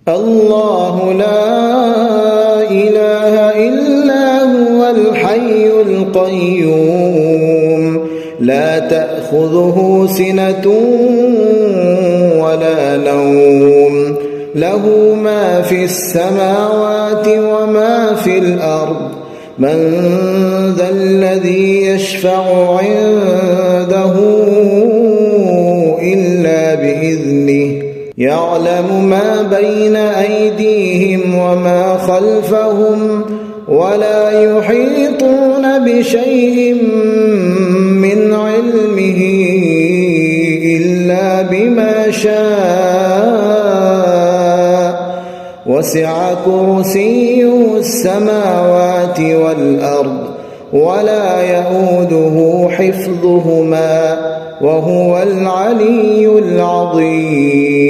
الله لا إله إلا هو الحي القيوم لا تأخذه سنة ولا نوم له ما في السماوات وما في الأرض من ذا الذي يشفع عنده إلا بإذنه يعلم ما بين أيديهم وما خلفهم ولا يحيطون بشيء من علمه إلا بما شاء وسع كرسيه السماوات والأرض ولا يئوده حفظهما وهو العلي العظيم.